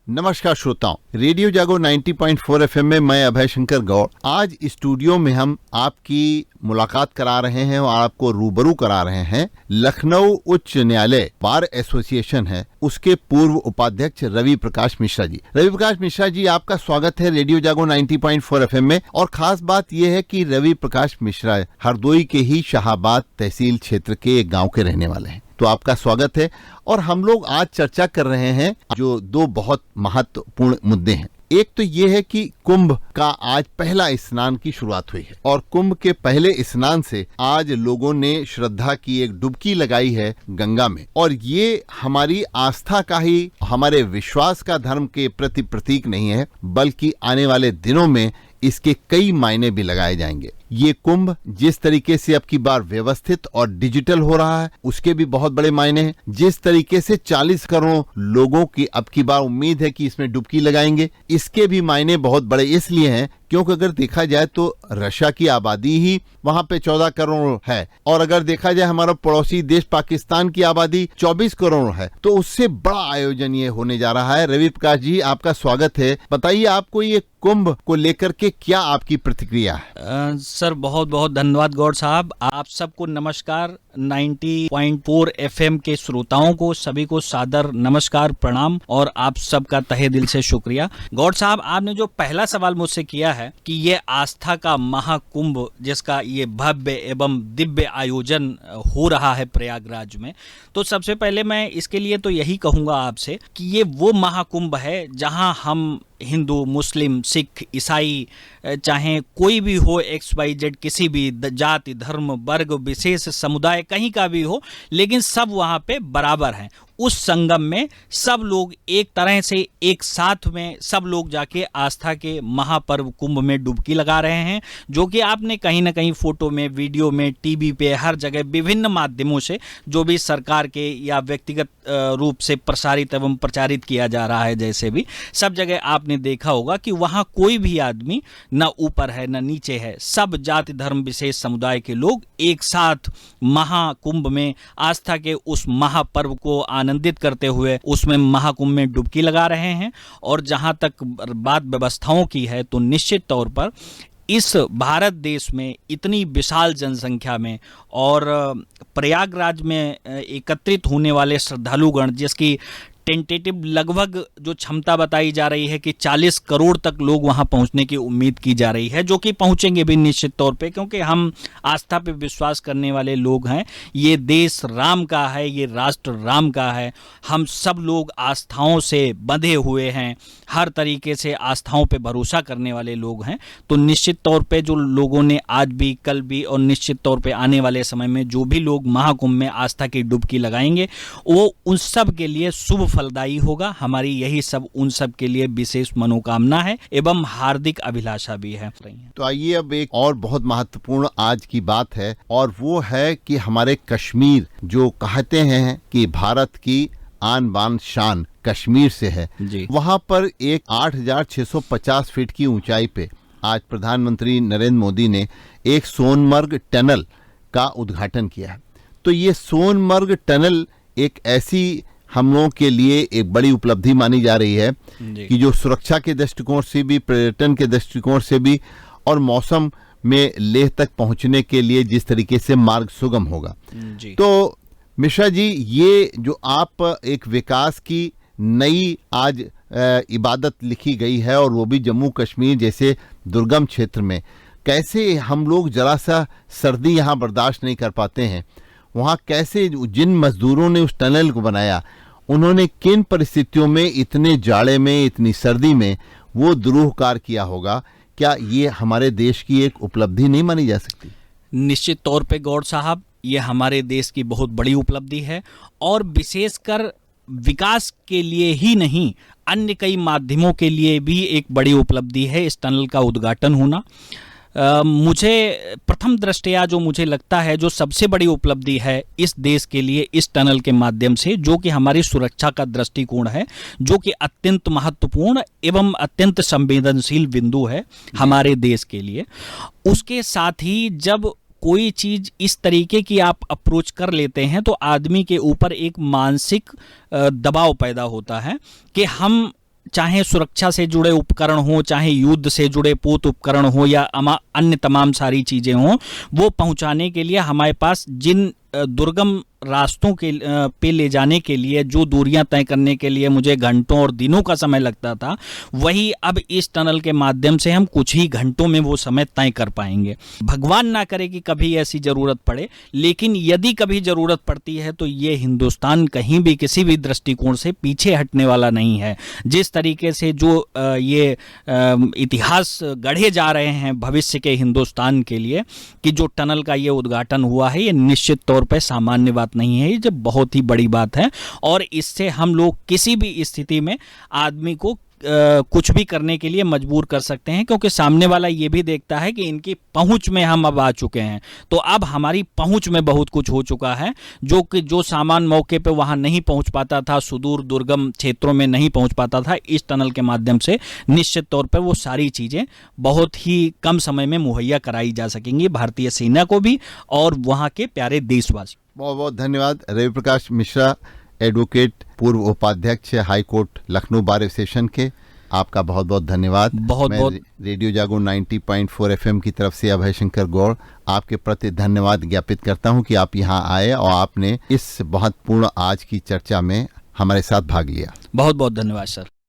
नमस्कार श्रोताओं, रेडियो जागो 90.4 एफएम में मैं अभय शंकर गौड़। आज स्टूडियो में हम आपकी मुलाकात करा रहे हैं और आपको रूबरू करा रहे हैं लखनऊ उच्च न्यायालय बार एसोसिएशन है, उसके पूर्व उपाध्यक्ष रवि प्रकाश मिश्रा जी। रवि प्रकाश मिश्रा जी, आपका स्वागत है रेडियो जागो 90.4 एफएम में। और खास बात यह है कि रवि प्रकाश मिश्रा हरदोई के ही शाहाबाद तहसील क्षेत्र के एक गाँव के रहने वाले हैं, तो आपका स्वागत है। और हम लोग आज चर्चा कर रहे हैं जो दो बहुत महत्वपूर्ण मुद्दे हैं। एक तो ये है कि कुंभ का आज पहला स्नान की शुरुआत हुई है और कुंभ के पहले स्नान से आज लोगों ने श्रद्धा की एक डुबकी लगाई है गंगा में, और ये हमारी आस्था का ही, हमारे विश्वास का धर्म के प्रति प्रतीक नहीं है, बल्कि आने वाले दिनों में इसके कई मायने भी लगाए जाएंगे। ये कुंभ जिस तरीके से अब की बार व्यवस्थित और डिजिटल हो रहा है, उसके भी बहुत बड़े मायने हैं। जिस तरीके से 40 करोड़ लोगों की अब की बार उम्मीद है कि इसमें डुबकी लगाएंगे, इसके भी मायने बहुत बड़े इसलिए हैं क्योंकि अगर देखा जाए तो रशिया की आबादी ही वहां पे 14 करोड़ है, और अगर देखा जाए हमारा पड़ोसी देश पाकिस्तान की आबादी 24 करोड़ है, तो उससे बड़ा आयोजन ये होने जा रहा है। रवि प्रकाश जी, आपका स्वागत है। बताइए, आपको ये कुंभ को लेकर के क्या आपकी प्रतिक्रिया है? सर, बहुत बहुत धन्यवाद गौड़ साहब। आप सबको नमस्कार। 90.4 एफएम के श्रोताओं को सभी को सादर नमस्कार, प्रणाम, और आप सबका तहे दिल से शुक्रिया। गौड़ साहब, आपने जो पहला सवाल मुझसे किया है कि ये आस्था का महाकुंभ जिसका ये भव्य एवं दिव्य आयोजन हो रहा है प्रयागराज में, तो सबसे पहले मैं इसके लिए तो यही कहूँगा आपसे कि ये वो महाकुंभ है जहाँ हम हिंदू, मुस्लिम, सिख, ईसाई, चाहे कोई भी हो, XYZ, किसी भी जाति, धर्म, वर्ग, विशेष समुदाय कहीं का भी हो, लेकिन सब वहाँ पे बराबर हैं। उस संगम में सब लोग एक तरह से एक साथ में सब लोग जाके आस्था के महापर्व कुंभ में डुबकी लगा रहे हैं, जो कि आपने कहीं ना कहीं फोटो में, वीडियो में, टीवी पे, हर जगह विभिन्न माध्यमों से जो भी सरकार के या व्यक्तिगत रूप से प्रसारित एवं प्रचारित किया जा रहा है, जैसे भी सब जगह आपने देखा होगा कि वहाँ कोई भी आदमी न ऊपर है न नीचे है, सब जाति, धर्म, विशेष समुदाय के लोग एक साथ महाकुंभ में आस्था के उस महापर्व को आनंदित करते हुए उसमें महाकुंभ में डुबकी लगा रहे हैं। और जहां तक बात व्यवस्थाओं की है, तो निश्चित तौर पर इस भारत देश में इतनी विशाल जनसंख्या में और प्रयागराज में एकत्रित होने वाले श्रद्धालुगण, जिसकी टेंटेटिव लगभग जो क्षमता बताई जा रही है कि 40 करोड़ तक लोग वहां पहुंचने की उम्मीद की जा रही है, जो कि पहुंचेंगे भी निश्चित तौर पे, क्योंकि हम आस्था पे विश्वास करने वाले लोग हैं। ये देश राम का है, ये राष्ट्र राम का है। हम सब लोग आस्थाओं से बंधे हुए हैं, हर तरीके से आस्थाओं पे भरोसा करने वाले लोग हैं। तो निश्चित तौर पे जो लोगों ने आज भी, कल भी और निश्चित तौर पे आने वाले समय में जो भी लोग महाकुंभ में आस्था की डुबकी लगाएंगे, वो उन सब के लिए शुभ फलदायी होगा। हमारी यही सब उन सब के लिए विशेष मनोकामना है एवं हार्दिक अभिलाषा भी है। तो आइए अब एक और बहुत महत्वपूर्ण आज की बात है, और वो है कि हमारे कश्मीर, जो कहते हैं कि भारत की आन बान शान कश्मीर से है, वहां पर एक 8,650 फीट की ऊंचाई पे आज प्रधानमंत्री नरेंद्र मोदी ने एक सोनमर्ग टनल का उद्घाटन किया है। तो ये सोनमर्ग टनल एक ऐसी हम लोगों के लिए एक बड़ी उपलब्धि मानी जा रही है कि जो सुरक्षा के दृष्टिकोण से भी, पर्यटन के दृष्टिकोण से भी, और मौसम में लेह तक पहुंचने के लिए जिस तरीके से मार्ग सुगम होगा। तो मिश्रा जी, ये जो आप एक विकास की नई आज इबादत लिखी गई है, और वो भी जम्मू कश्मीर जैसे दुर्गम क्षेत्र में, कैसे हम लोग जरा सा सर्दी यहाँ बर्दाश्त नहीं कर पाते हैं, वहाँ कैसे जिन मजदूरों ने उस टनल को बनाया, उन्होंने किन परिस्थितियों में, इतने जाड़े में, इतनी सर्दी में वो दुरूह कार्य किया होगा, क्या ये हमारे देश की एक उपलब्धि नहीं मानी जा सकती? निश्चित तौर पे गौड़ साहब, ये हमारे देश की बहुत बड़ी उपलब्धि है, और विशेषकर विकास के लिए ही नहीं, अन्य कई माध्यमों के लिए भी एक बड़ी उपलब्धि है इस टनल का उद्घाटन होना। मुझे प्रथम दृष्टया जो मुझे लगता है जो सबसे बड़ी उपलब्धि है इस देश के लिए इस टनल के माध्यम से, जो कि हमारी सुरक्षा का दृष्टिकोण है, जो कि अत्यंत महत्वपूर्ण एवं अत्यंत संवेदनशील बिंदु है हमारे देश के लिए। उसके साथ ही जब कोई चीज़ इस तरीके की आप अप्रोच कर लेते हैं तो आदमी के ऊपर एक मानसिक दबाव पैदा होता है कि हम चाहे सुरक्षा से जुड़े उपकरण हो, चाहे युद्ध से जुड़े पोत उपकरण हो या अन्य तमाम सारी चीजें हों, वो पहुंचाने के लिए हमारे पास जिन दुर्गम रास्तों के पे ले जाने के लिए जो दूरियां तय करने के लिए मुझे घंटों और दिनों का समय लगता था, वही अब इस टनल के माध्यम से हम कुछ ही घंटों में वो समय तय कर पाएंगे। भगवान ना करे कि कभी ऐसी जरूरत पड़े, लेकिन यदि कभी जरूरत पड़ती है तो ये हिंदुस्तान कहीं भी किसी भी दृष्टिकोण से पीछे हटने वाला नहीं है। जिस तरीके से जो ये इतिहास गढ़े जा रहे हैं भविष्य के हिंदुस्तान के लिए कि जो टनल का ये उद्घाटन हुआ है, ये निश्चित तौर पर सामान्य बात नहीं है, ये जब बहुत ही बड़ी बात है। और इससे हम लोग किसी भी स्थिति में आदमी को कुछ भी करने के लिए मजबूर कर सकते हैं, क्योंकि सामने वाला ये भी देखता है कि इनकी पहुंच में हम अब आ चुके हैं। तो अब हमारी पहुंच में बहुत कुछ हो चुका है, जो सामान मौके पे वहां नहीं पहुंच पाता था, सुदूर दुर्गम क्षेत्रों में नहीं पहुंच पाता था, इस टनल के माध्यम से निश्चित तौर पर वो सारी चीजें बहुत ही कम समय में मुहैया कराई जा सकेंगी भारतीय सेना को भी और वहां के प्यारे देशवासी। बहुत बहुत धन्यवाद रवि प्रकाश मिश्रा, एडवोकेट, पूर्व उपाध्यक्ष हाई कोर्ट लखनऊ बार सेशन के। आपका बहुत बहुत धन्यवाद। मैं रेडियो जागो 90.4 FM की तरफ से अभय शंकर गौड़ आपके प्रति धन्यवाद ज्ञापित करता हूं कि आप यहां आए और आपने इस महत्वपूर्ण आज की चर्चा में हमारे साथ भाग लिया। बहुत बहुत धन्यवाद सर।